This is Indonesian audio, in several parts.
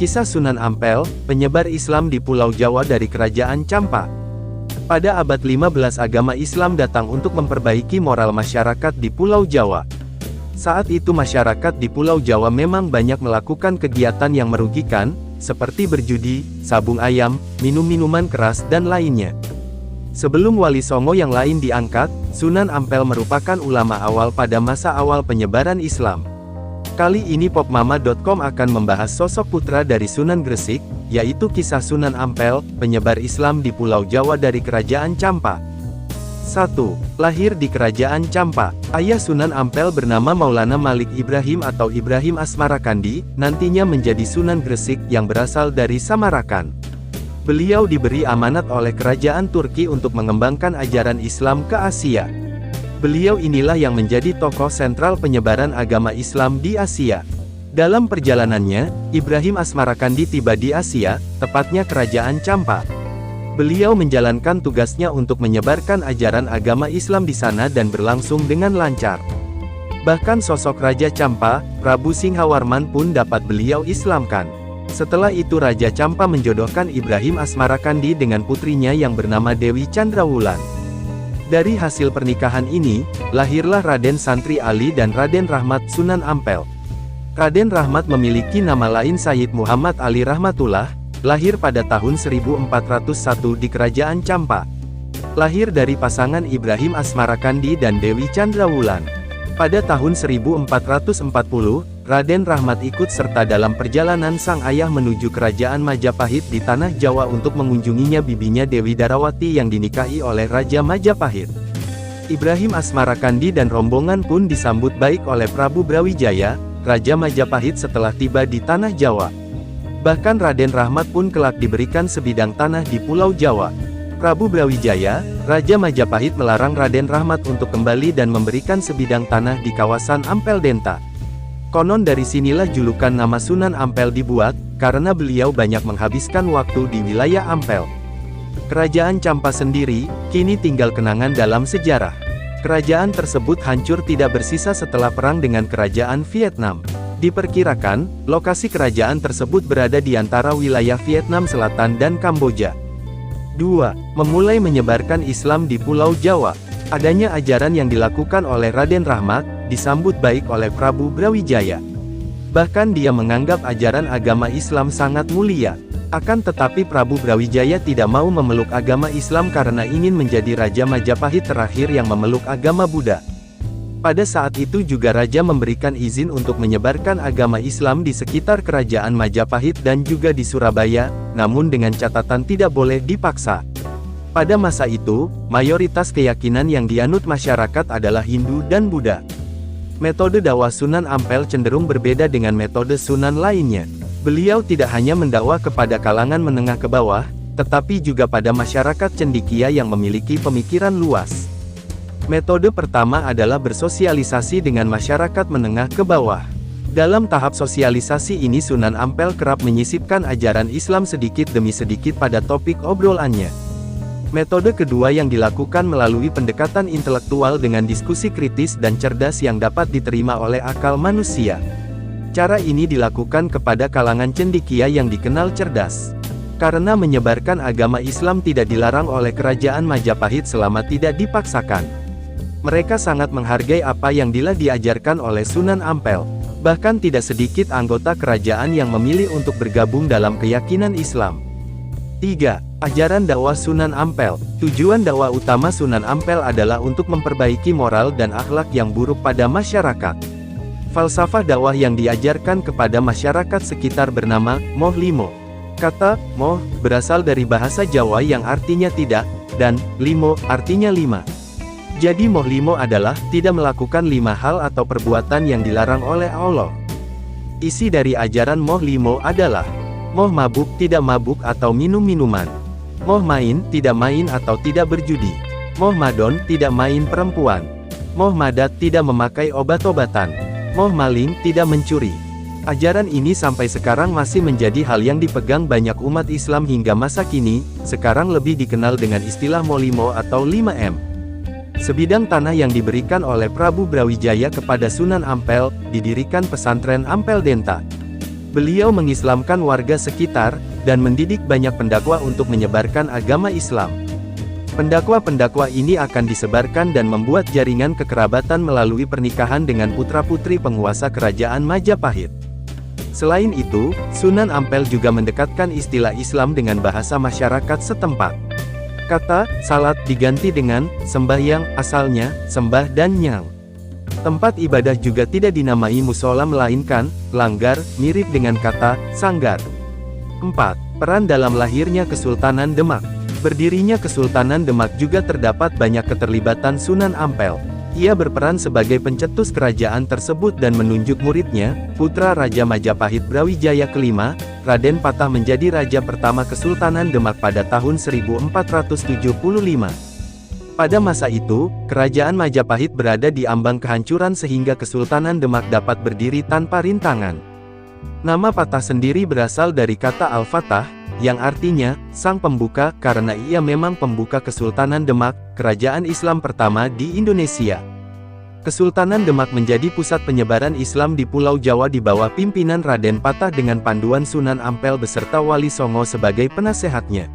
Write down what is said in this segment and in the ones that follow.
Kisah Sunan Ampel, penyebar Islam di Pulau Jawa dari Kerajaan Campa. Pada abad 15 agama Islam datang untuk memperbaiki moral masyarakat di Pulau Jawa. Saat itu masyarakat di Pulau Jawa memang banyak melakukan kegiatan yang merugikan, seperti berjudi, sabung ayam, minum minuman keras dan lainnya. Sebelum Wali Songo yang lain diangkat, Sunan Ampel merupakan ulama awal pada masa awal penyebaran Islam. Kali ini popmama.com akan membahas sosok putra dari Sunan Gresik, yaitu kisah Sunan Ampel, penyebar Islam di Pulau Jawa dari Kerajaan Campa. 1. Lahir di Kerajaan Campa. Ayah Sunan Ampel bernama Maulana Malik Ibrahim atau Ibrahim Asmarakandi, nantinya menjadi Sunan Gresik yang berasal dari Samarakan. Beliau diberi amanat oleh Kerajaan Turki untuk mengembangkan ajaran Islam ke Asia. Beliau inilah yang menjadi tokoh sentral penyebaran agama Islam di Asia. Dalam perjalanannya, Ibrahim Asmarakandi tiba di Asia, tepatnya Kerajaan Campa. Beliau menjalankan tugasnya untuk menyebarkan ajaran agama Islam di sana dan berlangsung dengan lancar. Bahkan sosok Raja Campa, Prabu Singhawarman pun dapat beliau Islamkan. Setelah itu Raja Campa menjodohkan Ibrahim Asmarakandi dengan putrinya yang bernama Dewi Chandrawulan. Dari hasil pernikahan ini, lahirlah Raden Santri Ali dan Raden Rahmat Sunan Ampel. Raden Rahmat memiliki nama lain Sayyid Muhammad Ali Rahmatullah, lahir pada tahun 1401 di Kerajaan Campa. Lahir dari pasangan Ibrahim Asmarakandi dan Dewi Chandrawulan. Pada tahun 1440, Raden Rahmat ikut serta dalam perjalanan sang ayah menuju Kerajaan Majapahit di Tanah Jawa untuk mengunjunginya bibinya Dewi Darawati yang dinikahi oleh Raja Majapahit. Ibrahim Asmarakandi dan rombongan pun disambut baik oleh Prabu Brawijaya, Raja Majapahit setelah tiba di Tanah Jawa. Bahkan Raden Rahmat pun kelak diberikan sebidang tanah di Pulau Jawa. Prabu Brawijaya, Raja Majapahit melarang Raden Rahmat untuk kembali dan memberikan sebidang tanah di kawasan Ampel Denta. Konon dari sinilah julukan nama Sunan Ampel dibuat, karena beliau banyak menghabiskan waktu di wilayah Ampel. Kerajaan Campa sendiri, kini tinggal kenangan dalam sejarah. Kerajaan tersebut hancur tidak bersisa setelah perang dengan Kerajaan Vietnam. Diperkirakan, lokasi kerajaan tersebut berada di antara wilayah Vietnam Selatan dan Kamboja. 2. Memulai menyebarkan Islam di Pulau Jawa. Adanya ajaran yang dilakukan oleh Raden Rahmat, disambut baik oleh Prabu Brawijaya. Bahkan dia menganggap ajaran agama Islam sangat mulia. Akan tetapi Prabu Brawijaya tidak mau memeluk agama Islam karena ingin menjadi Raja Majapahit terakhir yang memeluk agama Buddha. Pada saat itu juga Raja memberikan izin untuk menyebarkan agama Islam di sekitar Kerajaan Majapahit dan juga di Surabaya, namun dengan catatan tidak boleh dipaksa. Pada masa itu, mayoritas keyakinan yang dianut masyarakat adalah Hindu dan Buddha. Metode dakwah Sunan Ampel cenderung berbeda dengan metode Sunan lainnya. Beliau tidak hanya mendakwah kepada kalangan menengah ke bawah, tetapi juga pada masyarakat cendekia yang memiliki pemikiran luas. Metode pertama adalah bersosialisasi dengan masyarakat menengah ke bawah. Dalam tahap sosialisasi ini Sunan Ampel kerap menyisipkan ajaran Islam sedikit demi sedikit pada topik obrolannya. Metode kedua yang dilakukan melalui pendekatan intelektual dengan diskusi kritis dan cerdas yang dapat diterima oleh akal manusia. Cara ini dilakukan kepada kalangan cendekia yang dikenal cerdas. Karena menyebarkan agama Islam tidak dilarang oleh Kerajaan Majapahit selama tidak dipaksakan. Mereka sangat menghargai apa yang diajarkan oleh Sunan Ampel. Bahkan tidak sedikit anggota kerajaan yang memilih untuk bergabung dalam keyakinan Islam. 3. Ajaran dakwah Sunan Ampel. Tujuan dakwah utama Sunan Ampel adalah untuk memperbaiki moral dan akhlak yang buruk pada masyarakat. Falsafah dakwah yang diajarkan kepada masyarakat sekitar bernama Moh Limo. Kata Moh berasal dari bahasa Jawa yang artinya tidak, dan Limo artinya 5. Jadi Moh Limo adalah tidak melakukan 5 hal atau perbuatan yang dilarang oleh Allah. Isi dari ajaran Moh Limo adalah Moh mabuk tidak mabuk atau minum minuman. Moh main tidak main atau tidak berjudi. Moh madon tidak main perempuan. Moh madat tidak memakai obat-obatan. Moh maling tidak mencuri. Ajaran ini sampai sekarang masih menjadi hal yang dipegang banyak umat Islam hingga masa kini, sekarang lebih dikenal dengan istilah Moh Limo atau 5M. Sebidang tanah yang diberikan oleh Prabu Brawijaya kepada Sunan Ampel, didirikan pesantren Ampel Denta. Beliau mengislamkan warga sekitar, dan mendidik banyak pendakwa untuk menyebarkan agama Islam. Pendakwa-pendakwa ini akan disebarkan dan membuat jaringan kekerabatan melalui pernikahan dengan putra-putri penguasa kerajaan Majapahit. Selain itu, Sunan Ampel juga mendekatkan istilah Islam dengan bahasa masyarakat setempat. Kata salat diganti dengan sembahyang, asalnya sembah dan nyang. Tempat ibadah juga tidak dinamai musola melainkan langgar, mirip dengan kata sanggar. 4. Peran dalam lahirnya Kesultanan Demak. Berdirinya Kesultanan Demak juga terdapat banyak keterlibatan Sunan Ampel. Ia berperan sebagai pencetus kerajaan tersebut dan menunjuk muridnya, putra Raja Majapahit Brawijaya kelima, Raden Patah menjadi raja pertama Kesultanan Demak pada tahun 1475. Pada masa itu, kerajaan Majapahit berada di ambang kehancuran sehingga Kesultanan Demak dapat berdiri tanpa rintangan. Nama Patah sendiri berasal dari kata Al-Fatah, yang artinya, sang pembuka, karena ia memang pembuka Kesultanan Demak, kerajaan Islam pertama di Indonesia. Kesultanan Demak menjadi pusat penyebaran Islam di Pulau Jawa di bawah pimpinan Raden Patah dengan panduan Sunan Ampel beserta Wali Songo sebagai penasehatnya.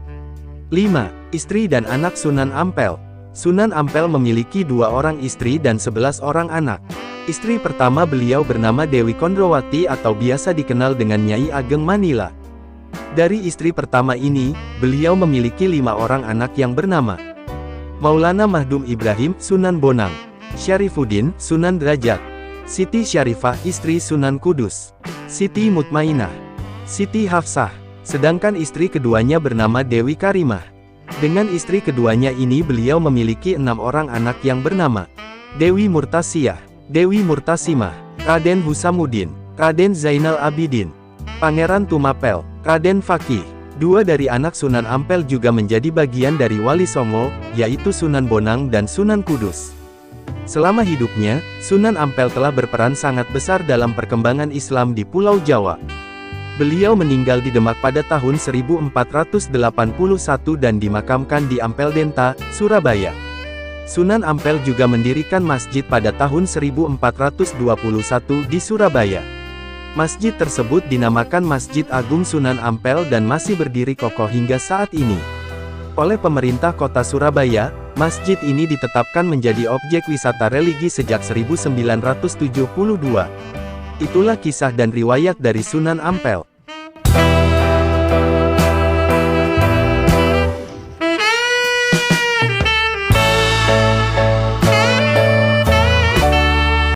5. Istri dan anak Sunan Ampel. Sunan Ampel memiliki 2 orang istri dan 11 orang anak. Istri pertama beliau bernama Dewi Kondrowati atau biasa dikenal dengan Nyai Ageng Manila. Dari istri pertama ini, beliau memiliki 5 orang anak yang bernama Maulana Mahdum Ibrahim, Sunan Bonang, Syarifuddin, Sunan Derajat, Siti Syarifah istri Sunan Kudus, Siti Mutmainah, Siti Hafsah, sedangkan istri keduanya bernama Dewi Karimah. Dengan istri keduanya ini beliau memiliki 6 orang anak yang bernama Dewi Murtasiyah, Dewi Murtasimah, Raden Husamuddin, Raden Zainal Abidin, Pangeran Tumapel, Raden Fakih. 2 dari anak Sunan Ampel juga menjadi bagian dari Wali Songo, yaitu Sunan Bonang dan Sunan Kudus. Selama hidupnya, Sunan Ampel telah berperan sangat besar dalam perkembangan Islam di Pulau Jawa. Beliau meninggal di Demak pada tahun 1481 dan dimakamkan di Ampeldenta, Surabaya. Sunan Ampel juga mendirikan masjid pada tahun 1421 di Surabaya. Masjid tersebut dinamakan Masjid Agung Sunan Ampel dan masih berdiri kokoh hingga saat ini. Oleh pemerintah kota Surabaya, masjid ini ditetapkan menjadi objek wisata religi sejak 1972. Itulah kisah dan riwayat dari Sunan Ampel.